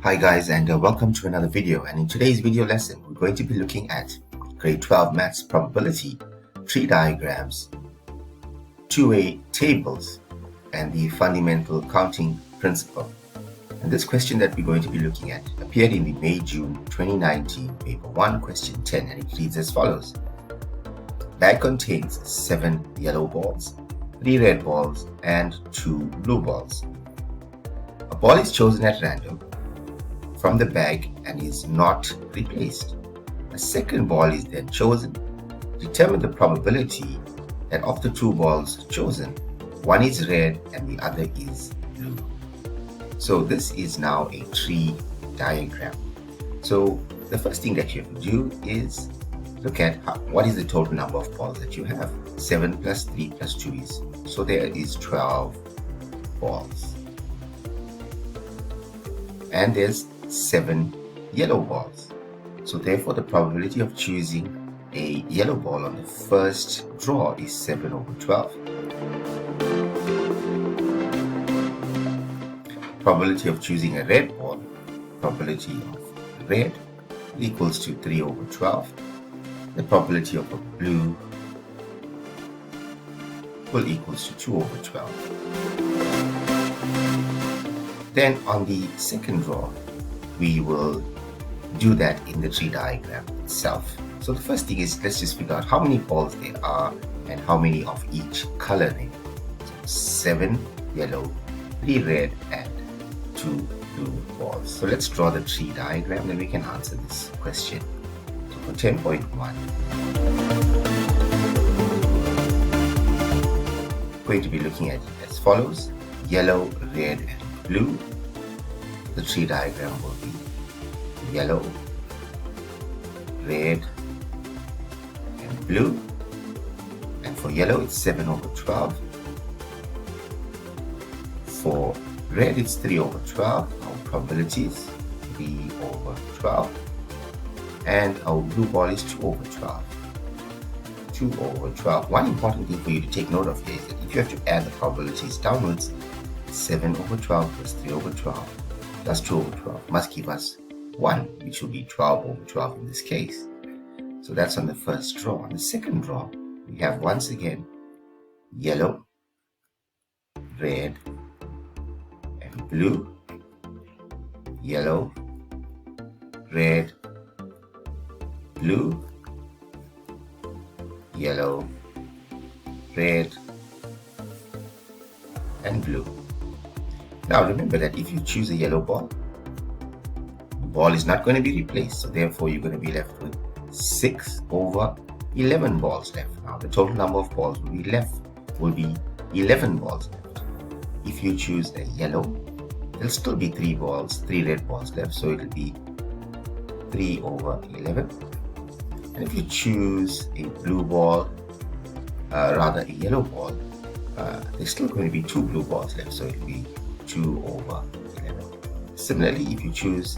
Hi guys, and welcome to another video. And in today's video lesson we're going to be looking at grade 12 maths probability, tree diagrams, two-way tables, and the fundamental counting principle. And this question that we're going to be looking at appeared in the May-June 2019 paper 1 question 10, and it reads as follows. Bag contains 7 yellow balls, 3 red balls, and 2 blue balls. A ball is chosen at random from the bag and is not replaced. A second ball is then chosen. Determine the probability that of the 2 balls chosen, one is red and the other is blue. So this is now a tree diagram. So the first thing that you have to do is look at what is the total number of balls that you have. 7 plus 3 plus 2 is, so there is 12 balls. And there's 7 yellow balls. So therefore the probability of choosing a yellow ball on the first draw is 7 over 12. Probability of choosing a red ball, probability of red equals to 3 over 12. The probability of a blue will equals to 2 over 12. Then on the second draw, we will do that in the tree diagram itself. So the first thing is, let's just figure out how many balls there are and how many of each color there. So 7 yellow, 3 red, and 2 blue balls. So let's draw the tree diagram, then we can answer this question. So for 10.1, going to be looking at it as follows. Yellow, red, and blue. The tree diagram will be yellow, red, and blue. And for yellow, it's 7 over 12. For red, it's 3 over 12. Our probabilities, 3 over 12. And our blue ball is 2 over 12. 2 over 12. One important thing for you to take note of here is that if you have to add the probabilities downwards, 7 over 12 plus 3 over 12 plus 2 over 12 must give us 1, which will be 12 over 12 in this case. So that's on the first draw. On the second draw, we have once again yellow, red, and blue. Yellow, red, blue. Yellow, red, and blue. Now remember that if you choose a yellow ball, the ball is not going to be replaced. So therefore you're going to be left with 6 over 11 balls left. Now the total number of balls will be 11 balls left. If you choose a yellow, there'll still be 3 red balls left. So it'll be 3 over 11. And if you choose a blue ball, rather a yellow ball, there's still going to be 2 blue balls left. So it'll be 2 over 11. Similarly, if you choose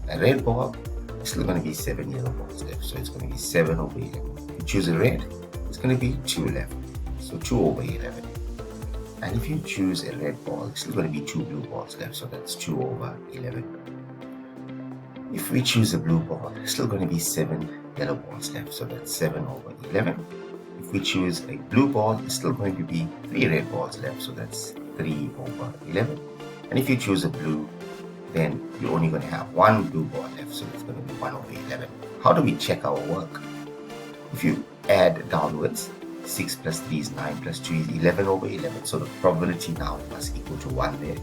a red ball, it's still going to be 7 yellow balls left. So it's going to be 7 over 11. If you choose a red, it's going to be 2 left. So 2 over 11. And if you choose a red ball, it's still going to be 2 blue balls left. So that's 2 over 11. If we choose a blue ball, it's still going to be 7 yellow balls left. So that's 7 over 11. If we choose a blue ball, it's still going to be 3 red balls left. So that's 3 over 11. And if you choose a blue, then you're only going to have 1 blue ball left, so it's going to be 1 over 11. How do we check our work? If you add downwards, 6 plus 3 is 9 plus 2 is 11 over 11. So the probability now must equal to 1 there.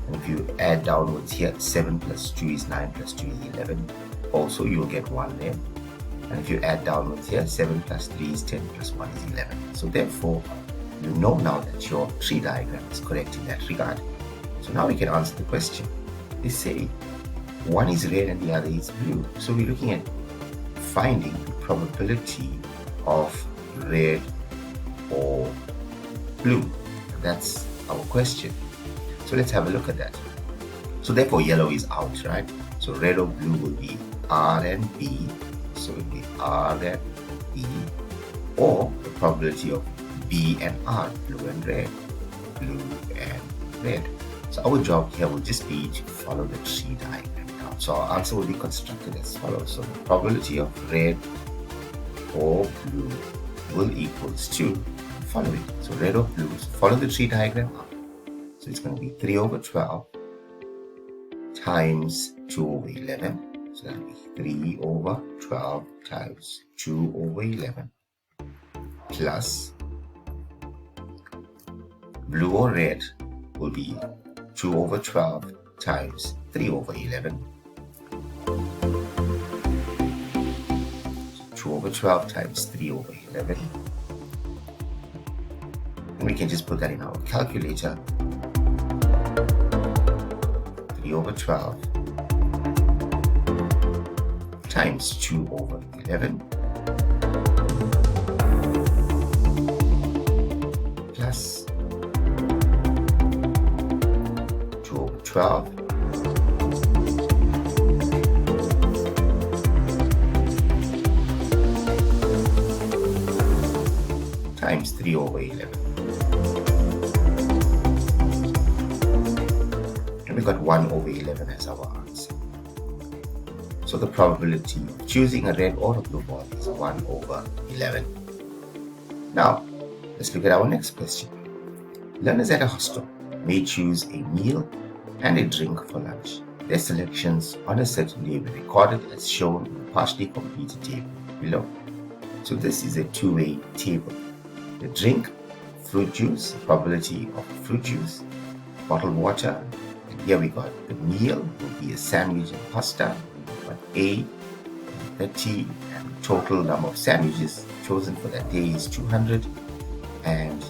And if you add downwards here, 7 plus 2 is 9 plus 2 is 11. Also, you'll get 1 there. And if you add downwards here, 7 plus 3 is 10 plus 1 is 11. So therefore, you know now that your tree diagram is correct in that regard. So now we can answer the question. They say one is red and the other is blue. So we're looking at finding the probability of red or blue. That's our question. So let's have a look at that. So therefore yellow is out, right? So red or blue will be R and B. So it will be R and B, or the probability of B and R, blue and red, blue and red. So our job here will just be to follow the tree diagram down. So our answer will be constructed as follows. So the probability of red or blue will equals to the following. So red or blue, so follow the tree diagram up. So it's going to be 3 over 12 times 2 over 11. So that will be 3 over 12 times 2 over 11 plus blue or red will be 2 over 12 times 3 over 11. So 2 over 12 times 3 over 11. And we can just put that in our calculator. 3 over 12 times 2 over 11 plus 2 over 12 times 3 over 11. And we got 1 over 11 as our answer. So the probability of choosing a red or a blue ball is 1 over 11. Now, let's look at our next question. Learners at a hostel may choose a meal and a drink for lunch. Their selections on a certain day will be recorded as shown in the partially completed table below. So this is a two-way table. The drink, fruit juice, probability of fruit juice, bottled water, and here we got the meal will be a sandwich and pasta. But A, 30, and the total number of sandwiches chosen for that day is 200, and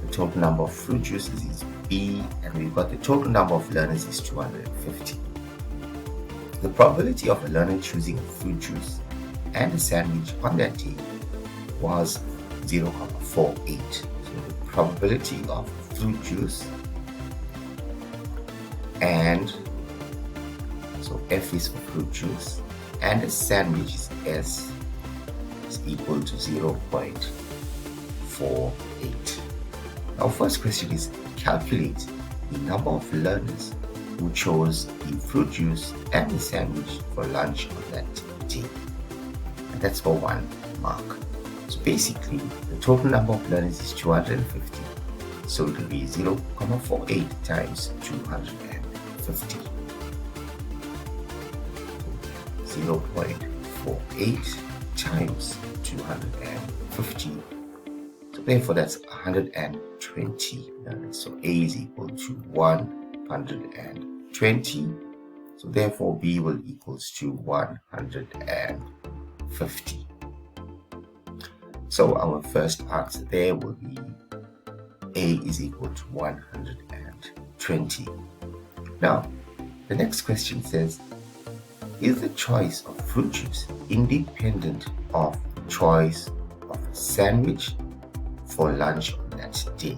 the total number of fruit juices is B, and we've got the total number of learners is 250. The probability of a learner choosing a fruit juice and a sandwich on that day was 0.48. So the probability of fruit juice and so F is for fruit juice and a sandwich is S is equal to 0.48. Our first question is calculate the number of learners who chose the fruit juice and the sandwich for lunch on that day. And that's for 1 mark. So basically, the total number of learners is 250. So it will be 0.48 times 250. 0.48 times 250. So therefore that's 120 learners. So A is equal to 120. So therefore B will equals to 150. So our first answer there will be A is equal to 120. Now the next question says, is the choice of fruit juice independent of the choice of a sandwich for lunch on that day?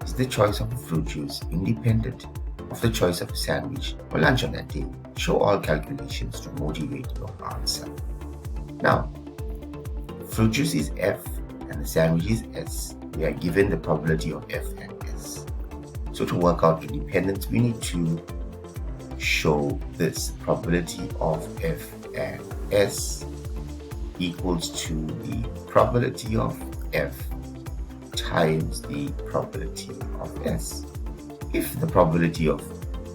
Is the choice of a fruit juice independent of the choice of a sandwich for lunch on that day? Show all calculations to motivate your answer. Now, fruit juice is F and the sandwich is S. We are given the probability of F and S. So to work out independence, we need to show this probability of F and S equals to the probability of F times the probability of S. If the probability of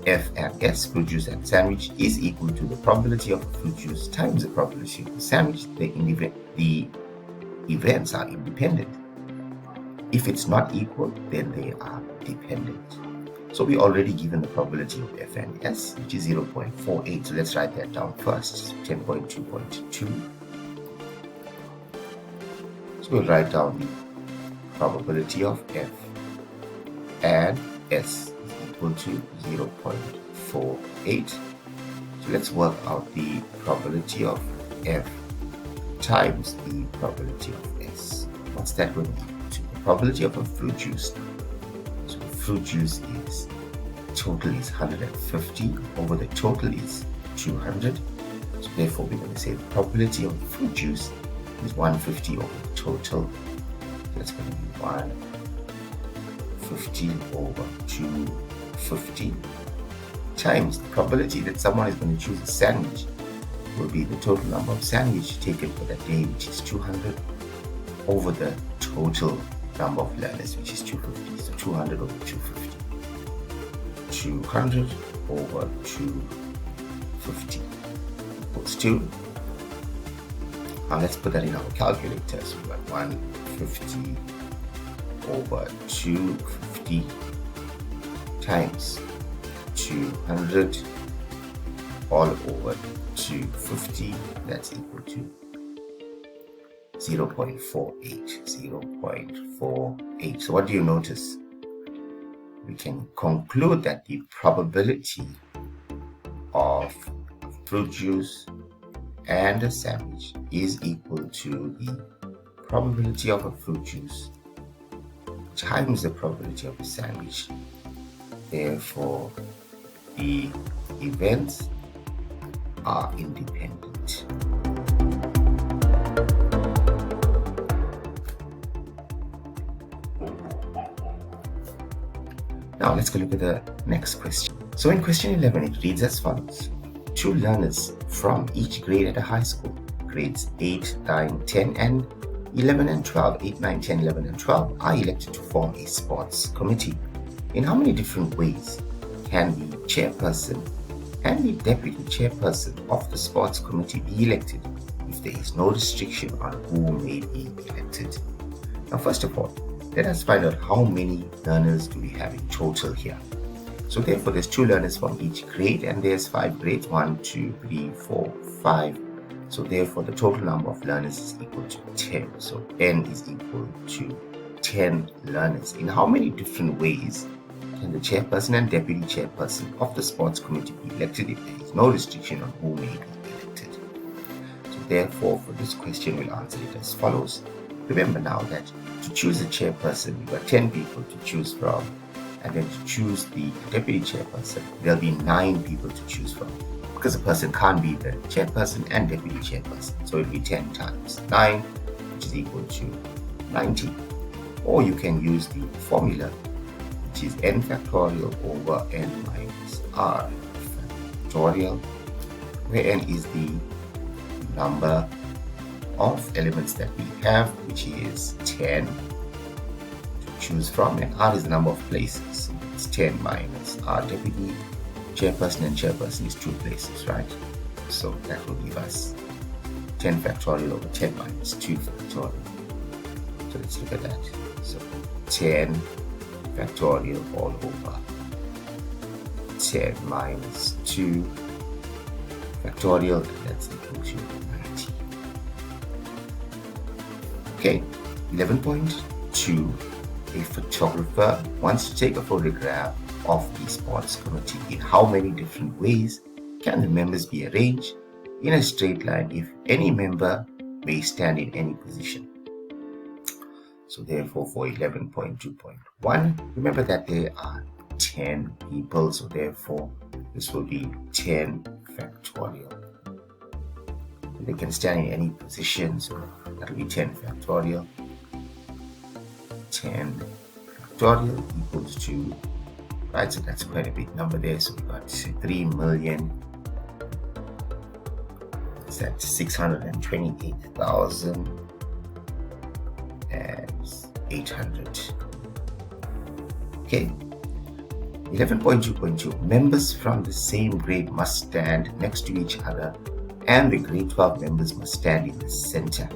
F and S, fruit juice and sandwich, is equal to the probability of fruit juice times the probability of the sandwich, the events are independent. If it's not equal, then they are dependent. So we already given the probability of F and S, which is 0.48. So let's write that down first, 10.2.2. So we'll write down the probability of F and S is equal to 0.48. So let's work out the probability of F times the probability of S. What's that going to be equal to? The probability of a fruit juice. So the fruit juice is total is 150 over the total is 200. So therefore we're going to say the probability of the fruit juice is 150 over the total. That's going to be 150 over 250. times the probability that someone is going to choose a sandwich will be the total number of sandwiches taken for that day, which is 200, over the total number of learners, which is 250. So 200 over 250. 200 over 250 equals 2. Now let's put that in our calculator. So we got 150 over 250 times 200 all over 250. That's equal to 0.48. 0.48. So what do you notice? We can conclude that the probability of fruit juice and a sandwich is equal to the probability of a fruit juice times the probability of a sandwich. Therefore, the events are independent. Now let's go look at the next question. So in question 11, it reads as follows. 2 learners from each grade at a high school, grades 8, 9, 10, and 11 and 12, 8, 9, 10, 11, and 12, are elected to form a sports committee. In how many different ways can the chairperson and the deputy chairperson of the sports committee be elected if there is no restriction on who may be elected? Now, first of all, let us find out how many learners do we have in total here. So therefore, there's 2 learners from each grade, and there's 5 grades, 1, 2, 3, 4, 5. So therefore, the total number of learners is equal to 10. So n is equal to 10 learners. In how many different ways can the chairperson and deputy chairperson of the sports committee be elected if there is no restriction on who may be elected? So therefore, for this question, we'll answer it as follows. Remember now that to choose a chairperson, you've got 10 people to choose from, and then to choose the deputy chairperson, there'll be 9 people to choose from, because a person can't be the chairperson and deputy chairperson. So it'll be 10 times 9, which is equal to 90. Or you can use the formula, which is n factorial over n minus r factorial, where n is the number of elements that we have, which is 10 to choose from, and r is the number of places. It's 10 minus r. Deputy chairperson and chairperson is 2 places, right? So that will give us 10 factorial over 10 minus 2 factorial. So let's look at that. So 10 factorial all over 10 minus 2 factorial, and that's equal to 90. Okay, 11.2. A photographer wants to take a photograph of the sports committee. In how many different ways can the members be arranged in a straight line if any member may stand in any position? So therefore, for 11.2.1, remember that there are 10 people, so therefore this will be 10 factorial. They can stand in any position, so that will be 10 factorial. 10 factorial equals to, right, so that's quite a big number there. So we got 3,628,800. Okay. 11.2.2. Members from the same grade must stand next to each other, and the grade 12 members must stand in the center.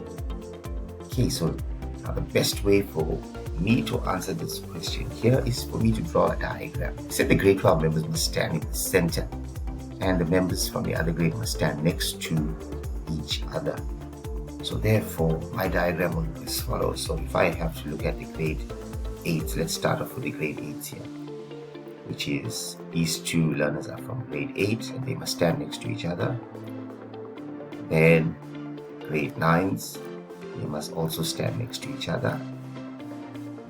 Okay, so now the best way for me to answer this question here is for me to draw a diagram. I said the grade 12 members must stand in the center, and the members from the other grade must stand next to each other. So therefore, my diagram will be as follows. So if I have to look at the grade 8, let's start off with the grade 8 here, which is these 2 learners are from grade 8, and they must stand next to each other. Then grade 9s, they must also stand next to each other.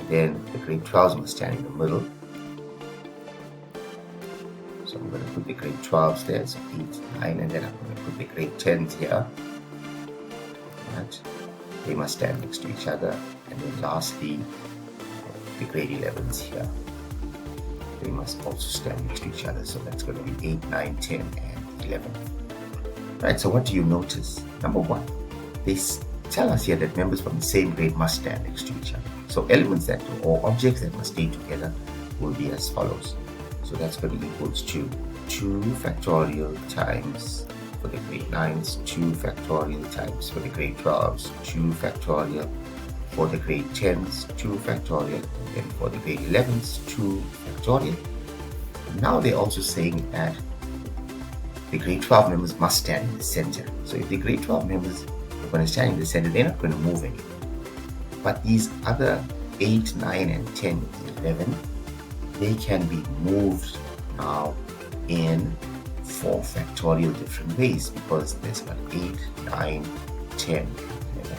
Then the grade 12s must stand in the middle. So I'm going to put the grade 12s there, so 8, 9, and then I'm going to put the grade 10s here. Right. They must stand next to each other. And then lastly, the grade 11s here. they must also stand next to each other. So that's going to be 8, 9, 10, and 11. Right, so what do you notice? Number one, they tell us here that members from the same grade must stand next to each other. So elements that, or objects that must stay together will be as follows. So that's going to be equals to 2 factorial times for the grade 9s, 2 factorial times for the grade 12s, 2 factorial for the grade 10s, 2 factorial, and then for the grade 11s, 2 factorial. Now they're also saying that the grade 12 members must stand in the center. So if the grade 12 members are going to stand in the center, they're not going to move anywhere. But these other 8, 9, and 10, 11, they can be moved now in 4 factorial different ways, because there's got 8, 9, 10, 11.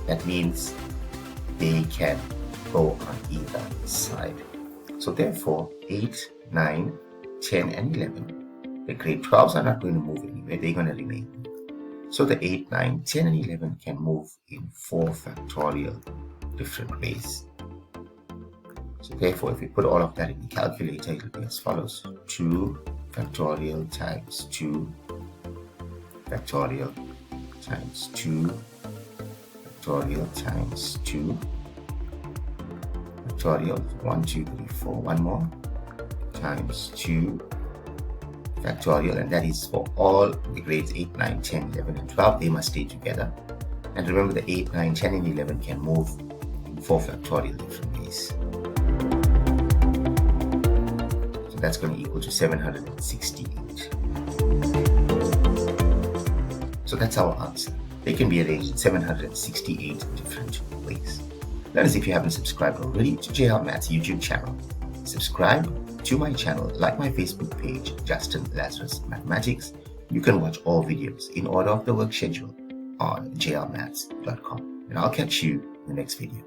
That means they can go on either side. So therefore, 8, 9, 10, and 11, the grade 12s are not going to move anywhere, they're going to remain. So the 8, 9, 10, and 11 can move in 4 factorial different ways. So therefore, if we put all of that in the calculator, it will be as follows. 2 factorial times 2 factorial times 2 factorial times 2 factorial, 1, 2, 3, 4, one more, times 2 factorial, and that is for all the grades 8, 9, 10, 11, and 12. They must stay together. And remember, the 8, 9, 10, and 11 can move in 4 factorial different ways. So that's going to equal to 768. So that's our answer. They can be arranged in 768 different ways. Notice, if you haven't subscribed already to JL Maths YouTube channel, subscribe to my channel, like my Facebook page, Justin Lazarus Mathematics. You can watch all videos in order of the work schedule on jlmaths.com. And I'll catch you in the next video.